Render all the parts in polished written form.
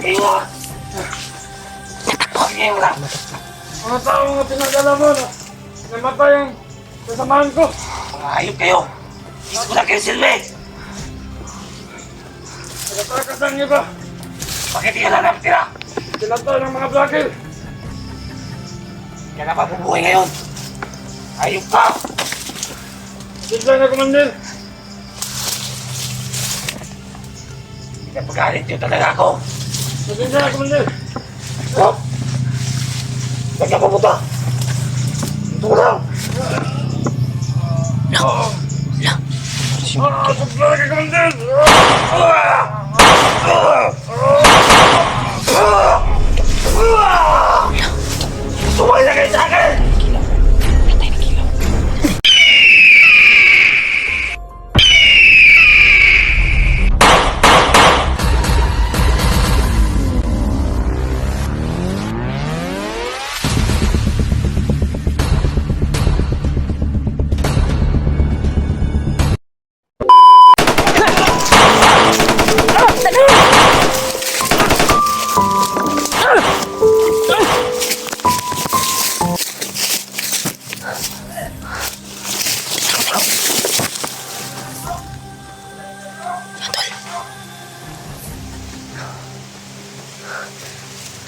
Kayo ah! Kayo lang! Mga taong na pinagdala mo na namatay ang kasamahan ko. Mga hayop kayo! Hindi ko na kayo silbi! Nagtatakasan niyo ba? Bakit hindi ka na napitira? Sinatay ng mga vlogger. Kaya na mabubuhay ngayon! Hayop ka! Sila na kumandir. Hindi ka pagalit yun talaga ako! Sila na kumandir. Stop! Saan ka pumunta? Ito ko lang! Sila na kumandir. Sumay na kayo sa akin!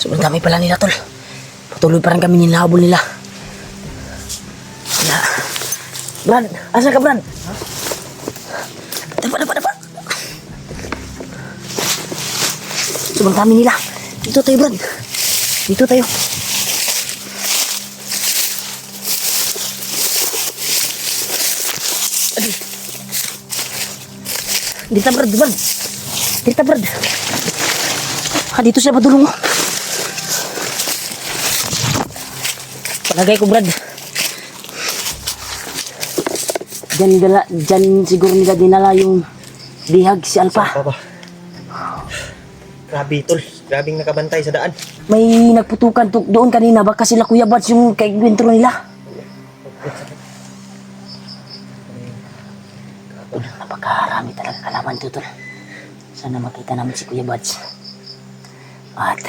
Sobrang dami pala nila, tol. Patuloy pa rin kami nilahabol nila. Kaya... Brad! Asa ka, Brad? Dapa! Sobrang dami nila. Dito tayo, Brad. Dito tayo. Dito, Brad. Dito, Brad. Dito siya padulong mo. Palagay ko, Brad. Diyan siguro nila dinala yung bihag si Alpha. Papa. Grabe, tol. Grabing nakabantay sa daan. May nagputukan doon kanina. Baka sila Kuya Bats yung kaigwentro nila. Napakarami talaga kalaman to, tol. Sana makita namin si Kuya Bats. At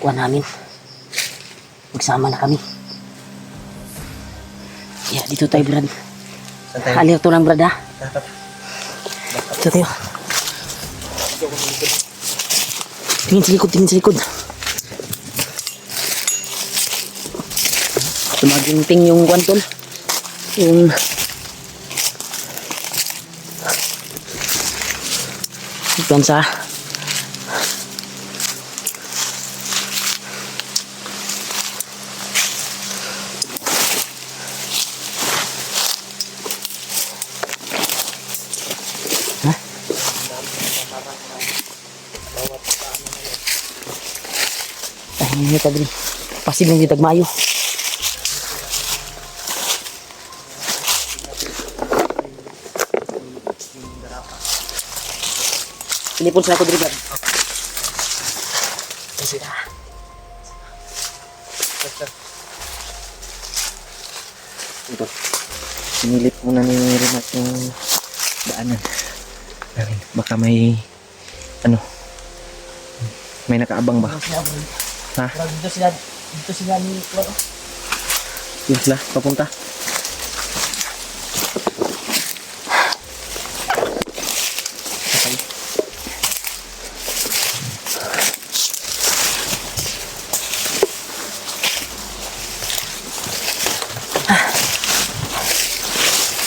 kuha namin. Magsama na kami. Yeah, dito tayo, Brad. Saan tayo? Aliw to lang, Brad, ha? Dito tayo. Tingin sa likod. Tumaginting yung kwantol. Yung... Plansa. Ay, tadri. Pasil lang yung tagmayo. Telepon sa ako diri, Brad. Ito. Sinilip muna ni Renat yung daanan. Baka may may nakaabang ba? Ha? Dito sila ni Claro. Yun sila, papunta.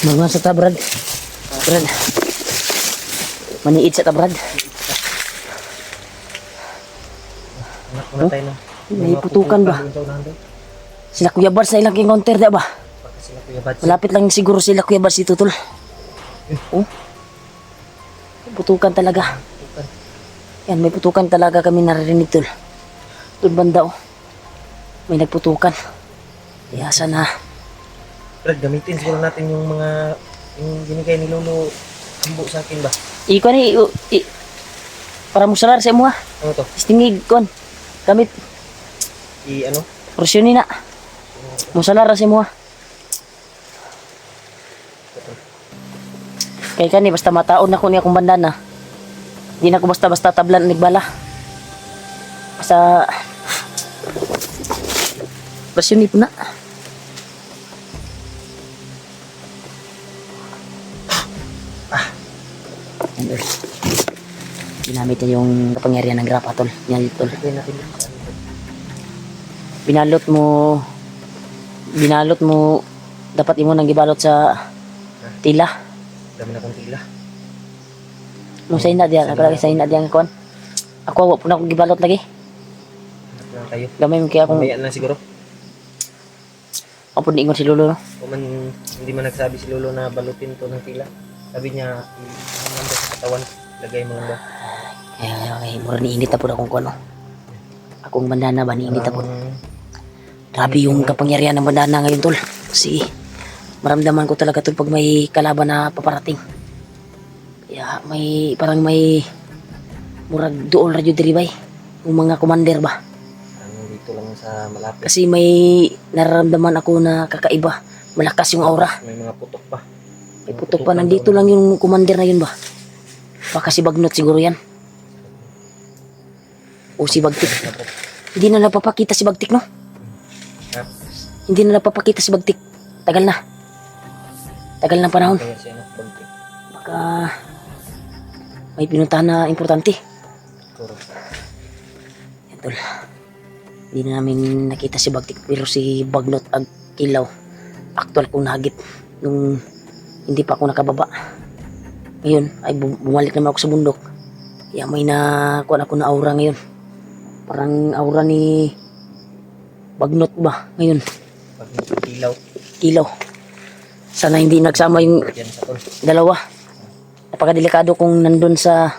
Magman sa ta, Brad. Brad. Maniid sa ta, Brad. Anak muna tayo na. May putukan ba? Sila Kuya Bats na ilang encounter, di ba? Sila Kuya Bats. Malapit lang siguro sila Kuya Bats dito, tol. Oh. Putukan talaga. Yan, may putukan talaga kami naririnig, tol. Doon banda, oh. May nagputukan. Kaya sana... Brad, gamitin siguro natin yung mga yung binigay ni Lolo Ambo sa akin ba? Iko ni para mo salar sa imo ha. Ano to? Istingig kon. Gamit Ano? porsyon na. Mo salar sa imo ha. Kay kani basta mataon na ko niya akong bandana. Hindi na ko basta-basta tablan nagbala. Sa basyon ni po na. Yan, tol. Ginamit niya yung kapangyarihan ng grapa, tol. Yan, tol. Binalot mo, dapat imo nang gibalot sa tila. Dami na kong tila. Nung sa ina diyan, nakalagay sa ina diyan kuan. Ako, wa po na akong gibalot lagi. Hanap lang tayo. Gamay mo kaya akong, Mamaya na siguro. ako po niingon si Lolo, no? Kung man, hindi man nagsabi si Lolo na balutin to ng tila. Sabi niya, ano lang daw sa katawan. Lagay mo lang daw. Ay, mura niinit na po akong kuan, no? Akong bandana ba, niinit na po. Grabe yung kapangyarihan ng bandana ngayon, tol. Kasi, maramdaman ko talaga, tol, pag may kalaban na paparating. Kaya, parang may murag dool radyo diribay. Yung mga commander ba? Ano, dito lang sa malapit. Kasi may nararamdaman ako na kakaiba. Malakas yung aura. May mga putok pa. May putok pa. Nandito lang yung commander na yun ba? Baka si Bagnot siguro yan. O si Bagtik. Hindi na napapakita si Bagtik, no? Ha? Hindi na napapakita si Bagtik. Tagal na. Tagal na panahon. Kaya siya nagbagtik. Baka may pinuntahan na importante. Siguro. Yan, tol. Hindi na namin nakita si Bagtik. Pero si Bagnot ag Kilaw, actual kong nagit nung hindi pa ako nakababa. Ngayon ay bumalik naman ako sa bundok. Kaya may nakuha ako na aura ngayon. Parang aura ni Bagnot ba ngayon? Pag nagkilaw, Kilaw. Sana hindi nagsama yung yan sa tol. dalawa. Napakadelikado kung nandun sa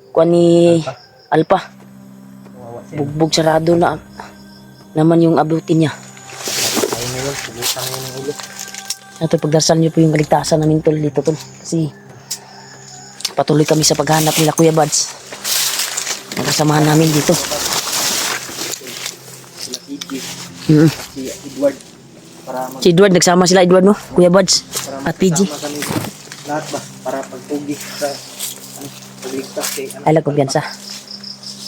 kuha ni Alpha. Kawawa siya. Bugbog sarado na naman yung abutin niya. Ayun na yun, subutan mo ng ulo. Ito, pagdarasal niyo po yung kaligtasan namin, tol, dito, tol. Kasi patuloy kami sa paghanap nila Kuya Buds. Nakasamahan namin dito. Sila PG, Mm. si Edward. Para Si Edward, nagsama sila Edward, no? Kuya Buds at PG. magsama kami lahat ba? Para pagpugi sa pagligtas kay Ay, lang kumpiyansa.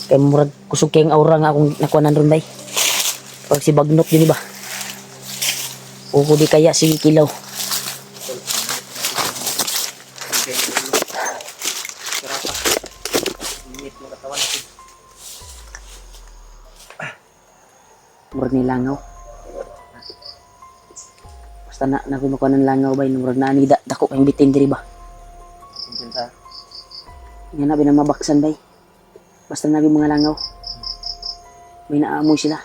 Kaya murag kusog kayong aura nga akong nakuha nandun, bay. Pag si Bagnot yun, ba? O di kaya si Kilaw. Init mo katawan natin. Murag ni langaw. Basta na kumakuha ng langaw, bay. Murag na anida, dako kayong bitin, diri ba? Kumpensa. Yan na, binamabaksan, bay. Basta nabi mga langaw. May naamoy sila.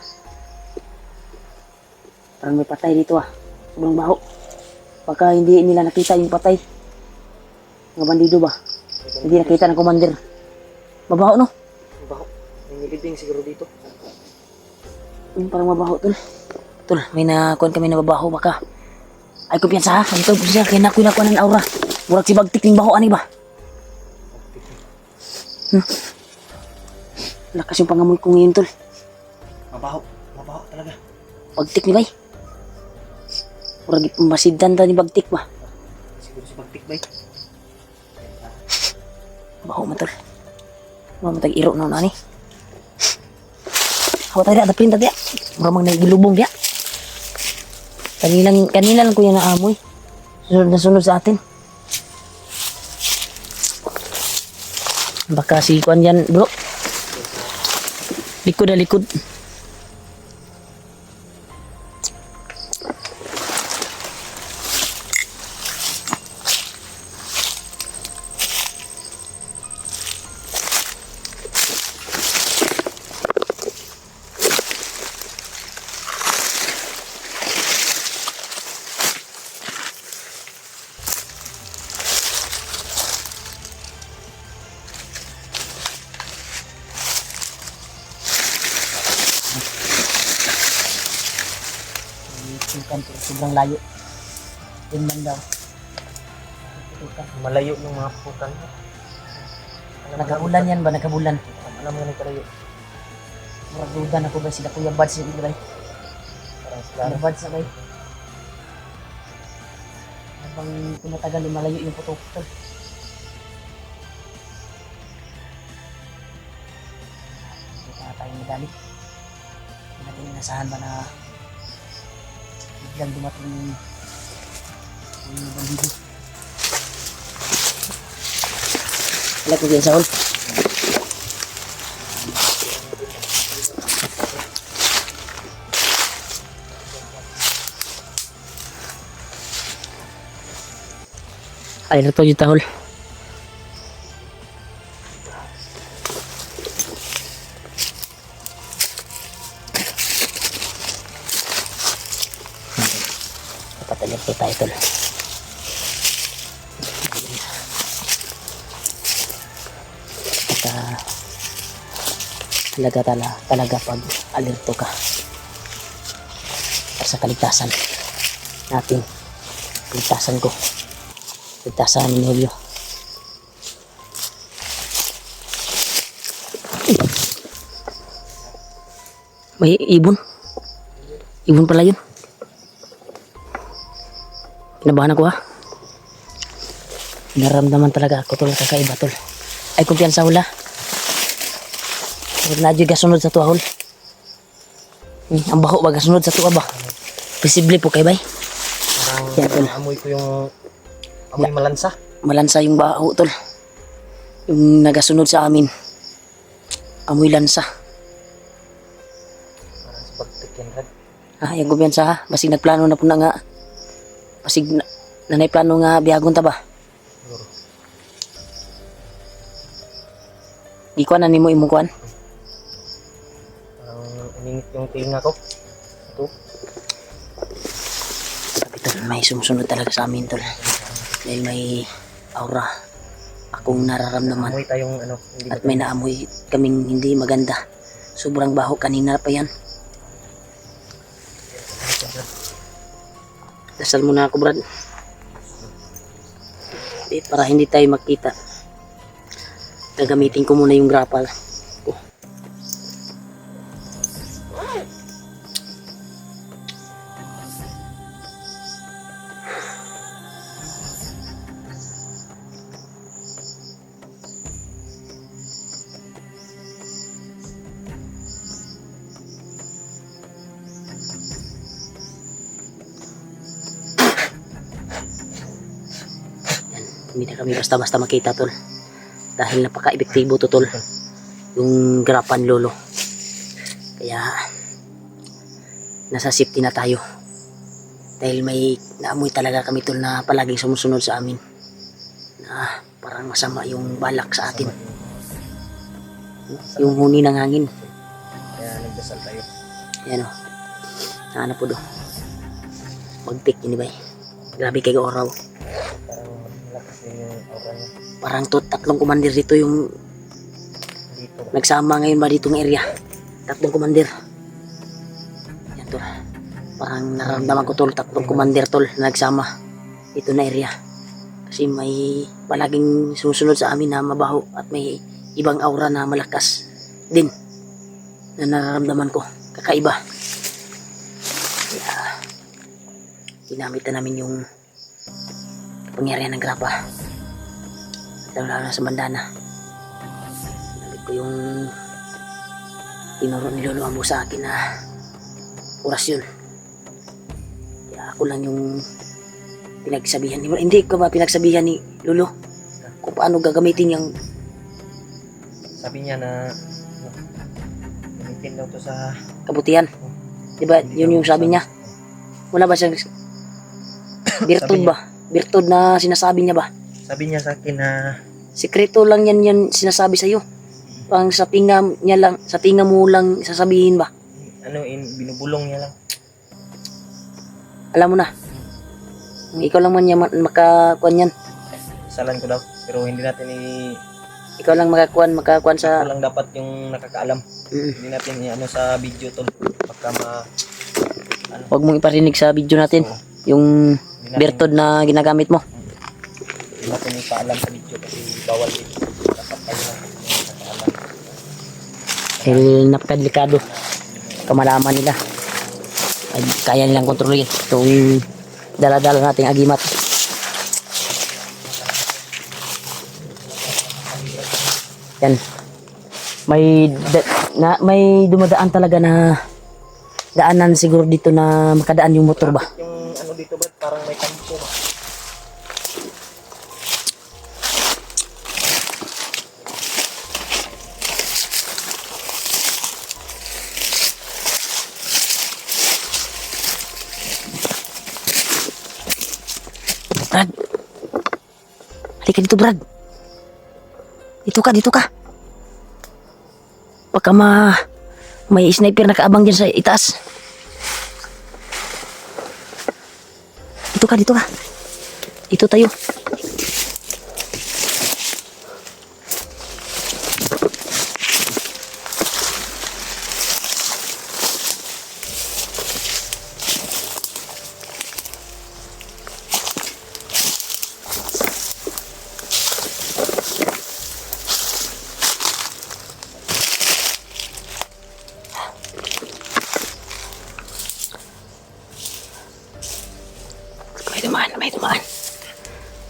Parang may patay dito, ah. Sobrang baho. Baka hindi nila nakita yung patay. Mga bandido ba? Hindi nakita ng commander. Mabaho, no? Baho. May nilibing siguro dito. Parang mabaho, tol. Tol, may nakuhan kami na mabaho. Baka ay kumpiyansa, ha? Ito po siya. Kaya nakuha ng aura. Murag si Bagtik ng baho, ani ba? Lakas yung pangamoy ko ngayon, tol. Mabaho. Mabaho talaga. Bagtik ni bay. Murag masidan ta ni Bagtik ba? Siguro si Bagtik ba? Baho man, tol. Murag matag iro na ni. Hawa tayo da, dapin tayo. Murag mag nagilubong dia. Kanina lang ko yan naamoy. Sunod na sunod sa atin. Baka si Kwan yan, bro. Likod na likod. Sobrang layo. Yun man daw. Malayo ng mga putan. Nagkabulan yan ba? Nagkabulan. Alam mo na kalayo. Muragudan ako ba sila Kuya Buds yung ilay? Parang sila. Kuya Buds na ba? Habang tumatagal lumalayo yung putok. madali. Hindi natin inasahan ba na biglang dumating yung bandido. Wala ko dyan, Saul. Ay, ito yung tahol. Patalim po tayo, tol. Talaga pag alerto ka sa kaligtasan natin, kaligtasan ko, kaligtasan ni Julio. May ibon pala yun. Kinabahan ako, ha. Naramdaman talaga ako, tol, kakaiba, tol. Ay, kumpiyansa, hula. Huwag na dyan kasunod sa tuwa, hol. Ang baho ba kasunod sa tuwa ba? Posible po kay bay. Parang Yan, tol. amoy ko yung amoy malansa. Malansa yung baho, tol. Yung nagasunod sa amin. Amoy lansa. Parang sa pagtik yan, Rad. Yung kumpiyansa, ha. Basig nagplano na po na nga. Basig nanay plano nga biyagon ta ba? Siguro. Di ko na nimo imong kuan. Parang iningit yung tinga ko. Ito. Sabi, tol, may sumusunod talaga sa amin, tol. Dahil may aura akong nararamdaman. Amoy tayong ano. Hindi At may naamoy kaming hindi maganda. Sobrang baho kanina pa yan. Dasal muna ako, Brad. Para hindi tayo makita. Gagamitin ko muna yung grapal ko. Hindi na kami basta-basta makita, tol. Dahil napaka-epektibo to, tol. Yung grapan, lolo. Kaya nasa safety na tayo. Dahil may naamoy talaga kami, tol, na palaging sumusunod sa amin. Na parang masama yung balak sa atin. Yung huni ng hangin. Kaya nagdasal tayo. Yan o. Hanap po do. Magtik yun, ba? Grabe kayo oraw. Parang malakas yung aura niya. Parang tatlong commander dito yung Dito. nagsama ngayon ba ditong area. Tatlong commander. Yan, tol. Parang nararamdaman ko, tol, tatlong commander, tol, na nagsama dito na area. Kasi may palaging susunod sa amin na mabaho at may ibang aura na malakas din na nararamdaman ko. Kakaiba. Kaya ginamit na namin yung pangyarihan ng grapa. Lalo na sa bandana. Ginamit ko yung tinuro ni Lolo Ambo sa akin na orasyon. Kaya ako lang yung pinagsabihan ni Hindi ko ba pinagsabihan ni Lolo kung paano gagamitin yung Sabi niya na ano, gamitin daw to sa kabutihan. Diba yun yung sabi niya? Wala ba siyang virtud Sabi niya. ba? Virtud na sinasabi niya ba? Sabi niya sa akin na Sekreto lang yan sinasabi sa'yo. Pang sa tinga niya lang, sa tinga mo lang sasabihin ba? binubulong niya lang. Alam mo na. Ikaw lang man yan makakuan yan. Salan ko daw. Pero hindi natin Ikaw lang makakuan ako sa lang dapat yung nakakaalam. Hindi natin ano sa video tol. Baka Huwag mong iparinig sa video natin Oo. yung hindi natin, virtud na ginagamit mo. hindi natin ipaalam sa video kasi bawal din. Dapat tayo lang yung nakakaalam. Dahil napakadelikado. Kamalaman nila. Ay, kaya nilang kontrolin itong dala-dala nating agimat. Yan. may dumadaan talaga na daanan siguro dito na makadaan yung motor ba? Yung ano dito Brad, parang may tampo ba? Brad. Halika dito, Brad. Dito ka. Baka may sniper na kaabang dyan sa itaas. Dito ka. Dito tayo.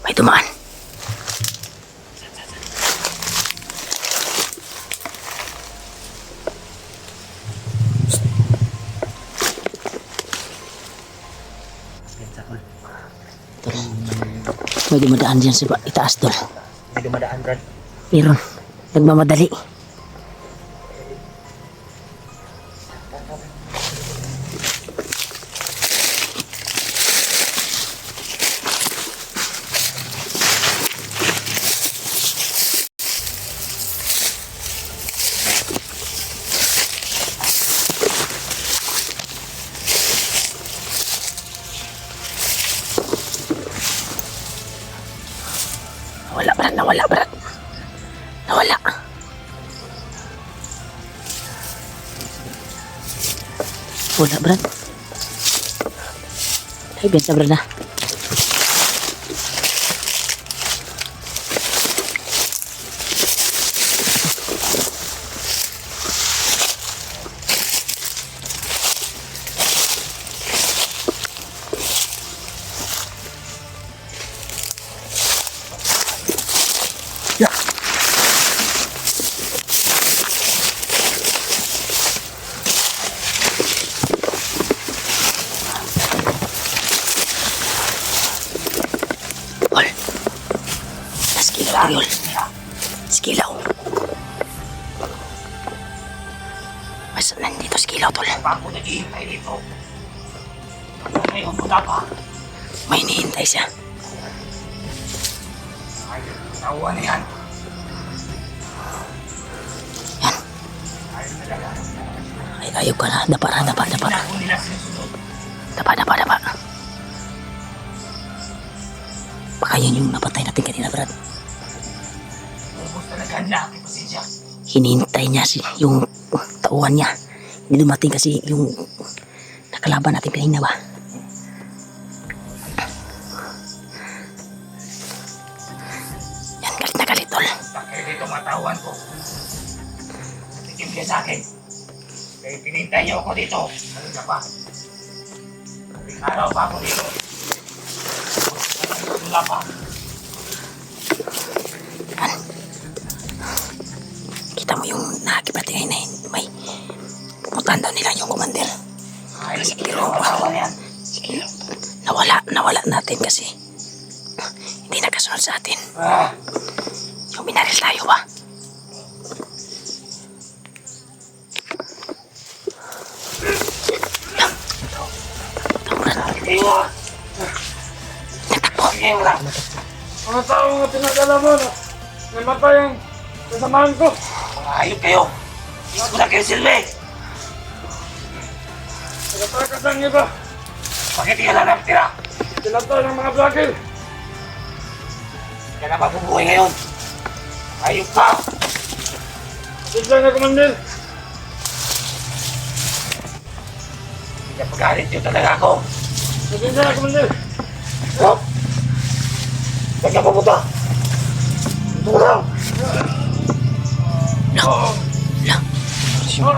May dumaan. May dumadaan dyan sa itaas tol. May dumadaan Brad. Meron. Nagmamadali. Nawala, Brad. Nawala. Wala, Brad. Ay, benta, Brad, na. Ariol. Skilaw. Mas nandito skilaw tol. Bago naghihintay dito. Ngayon, wala pa. May hinihintay siya. Ay, tawa na yan. Yan. Ay, talaga. Ay, ayok ka na. Dapa. Ako nila sinusunod. Dapa. Baka yun yung napatay natin kanina, Brad. Ubus talaga ang laki pasensya. Hinihintay niya yung tauhan niya. Hindi dumating kasi yung nakalaban natin kanina ba? Yan, galit na galit, tol. Bakit dito matawan ko? Tikim kayo sa akin. Kaya pinintay niyo ako dito. Ano na pa? Araw pa ako dito. Wala pa. Kita mo yung nakakipati ngayon na yun. May pupuntahan daw nila yung commander. Ay, siguro makawa yan. Sige, nawala natin kasi hindi nakasunod sa atin. Yung binaril tayo ba? Natakbo. Mga tao nga pinagdala mo na namatay ang kasamahan ko. Mga hayop kayo. Gusto ko na kayo silbi. Nagatakas ang iba. Bakit hindi ka lang nakatira? Sinatay ng mga vlogger. Hindi ka na mabubuhay ngayon. Hayop ka. Sisya na kumandir. Hindi ka pagalit yun talaga ako. Sisya na kumandir. Stop! Saan ka pupunta? Ito lang! Sisya na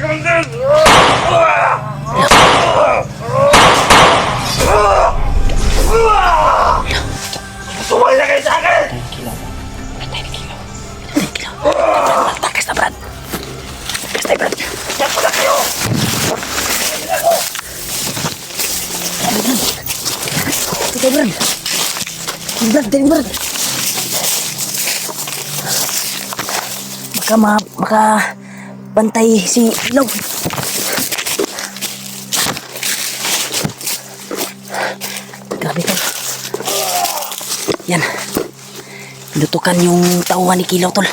kumandir. Sumali na kayo sa akin! Takas na, Brad. Tay Brad! Diyan po lang kayo! Tay Brad! Tay Brad! Baka bantay si Ilaw. Grabe tol. Yan. Pinutukan yung tauhan ni Kilaw tol.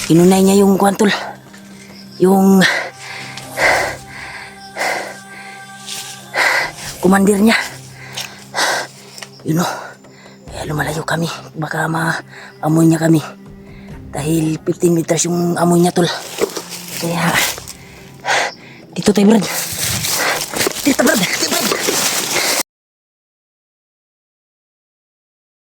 Inunay niya yung kuwan tol. Yung kumandir niya. Yun o. Kaya lumalayo kami. Baka maamoy niya kami. Dahil 15 meters yung amoy niya tol. Kaya dito tayo Brad. Dito Brad.